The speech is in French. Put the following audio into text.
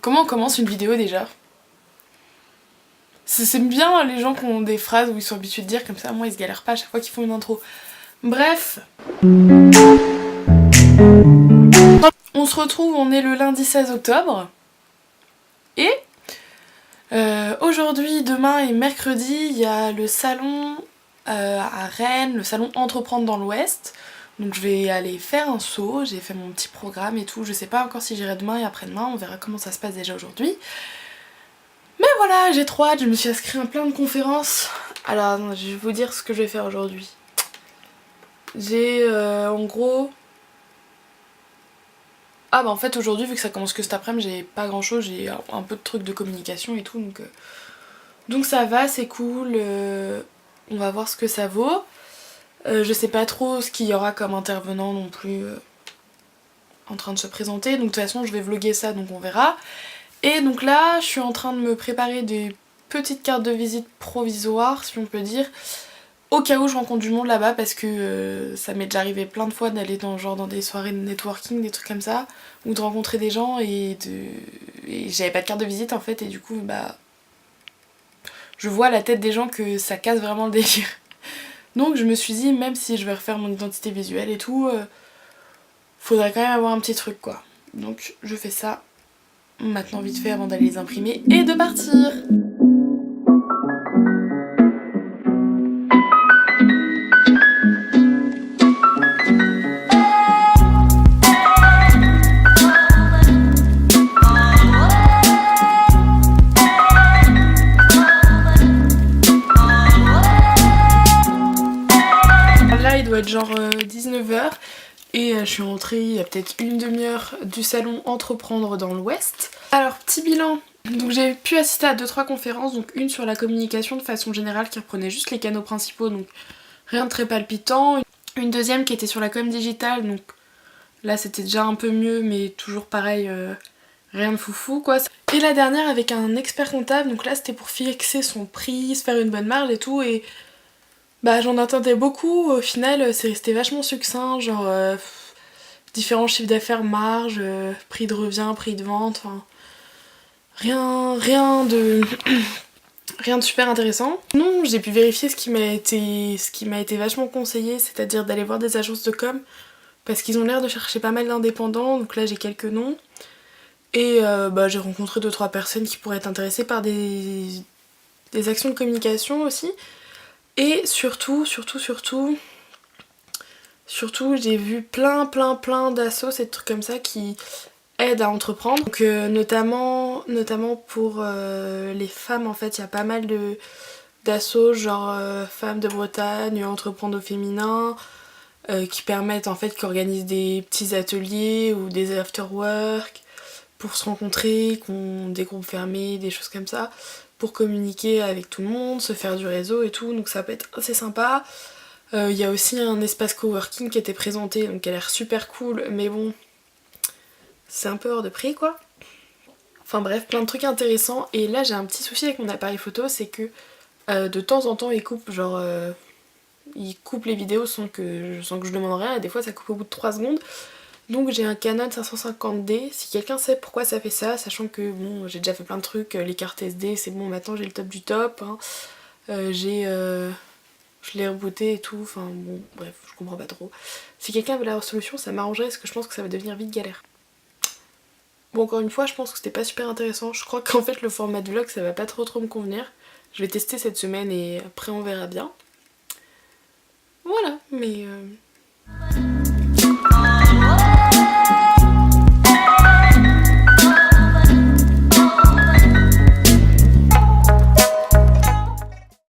Comment on commence une vidéo déjà? C'est bien les gens qui ont des phrases où ils sont habitués de dire comme ça, moi ils se galèrent pas à chaque fois qu'ils font une intro. Bref. On se retrouve, on est le lundi 16 octobre. Et aujourd'hui, demain et mercredi, il y a le salon à Rennes, le salon Entreprendre dans l'Ouest. Donc je vais aller faire un saut, j'ai fait mon petit programme et tout. Je sais pas encore si j'irai demain et après-demain, on verra comment ça se passe déjà aujourd'hui. Mais voilà, j'ai trop hâte, je me suis inscrite à plein de conférences. Alors je vais vous dire ce que je vais faire aujourd'hui. J'ai en gros... Ah bah en fait aujourd'hui, vu que ça commence que cet après-midi, j'ai pas grand chose, j'ai un peu de trucs de communication et tout, donc ça va, c'est cool, on va voir ce que ça vaut. Je sais pas trop ce qu'il y aura comme intervenant non plus en train de se présenter, donc de toute façon je vais vlogger ça, donc on verra. Et donc là, je suis en train de me préparer des petites cartes de visite provisoires, si on peut dire, au cas où je rencontre du monde là-bas, parce que ça m'est déjà arrivé plein de fois d'aller dans des soirées de networking, des trucs comme ça, ou de rencontrer des gens et j'avais pas de carte de visite en fait, et du coup bah je vois à la tête des gens que ça casse vraiment le délire. Donc je me suis dit, même si je vais refaire mon identité visuelle et tout, faudrait quand même avoir un petit truc quoi. Donc je fais ça maintenant vite fait avant d'aller les imprimer et de partir. Là il doit être genre 19h. Et je suis rentrée il y a peut-être une demi-heure du salon Entreprendre dans l'Ouest. Alors petit bilan, donc j'ai pu assister à 2-3 conférences, donc une sur la communication de façon générale qui reprenait juste les canaux principaux, donc rien de très palpitant. Une deuxième qui était sur la com digitale, donc là c'était déjà un peu mieux mais toujours pareil, rien de foufou quoi. Et la dernière avec un expert comptable, donc là c'était pour fixer son prix, se faire une bonne marge et tout, et bah j'en attendais beaucoup, au final c'est resté vachement succinct, genre différents chiffres d'affaires, marge, prix de revient, prix de vente, enfin rien de rien de super intéressant. Non, j'ai pu vérifier ce qui m'a été vachement conseillé, c'est-à-dire d'aller voir des agences de com, parce qu'ils ont l'air de chercher pas mal d'indépendants, donc là j'ai quelques noms. Et bah j'ai rencontré 2-3 personnes qui pourraient être intéressées par des actions de communication aussi. Et surtout, j'ai vu plein d'assos et de trucs comme ça qui aident à entreprendre. Donc notamment pour les femmes en fait, il y a pas mal d'assos genre Femmes de Bretagne, Entreprendre au féminin, qui permettent en fait, qui organisent des petits ateliers ou des after-work pour se rencontrer, qui ont des groupes fermés, des choses comme ça, pour communiquer avec tout le monde, se faire du réseau et tout, donc ça peut être assez sympa. Il y a aussi un espace coworking qui était présenté, donc qui a l'air super cool, mais bon, c'est un peu hors de prix quoi. Enfin bref, plein de trucs intéressants, et là j'ai un petit souci avec mon appareil photo, c'est que de temps en temps il coupe, genre il coupe les vidéos sans que je demande rien, et des fois ça coupe au bout de 3 secondes. Donc j'ai un Canon 550D, si quelqu'un sait pourquoi ça fait ça, sachant que bon j'ai déjà fait plein de trucs, les cartes SD c'est bon maintenant j'ai le top du top, hein. Je l'ai rebooté et tout, enfin bon bref je comprends pas trop. Si quelqu'un veut la solution ça m'arrangerait parce que je pense que ça va devenir vite galère. Bon encore une fois je pense que c'était pas super intéressant, je crois qu'en fait le format de vlog ça va pas trop me convenir. Je vais tester cette semaine et après on verra bien. Voilà, mais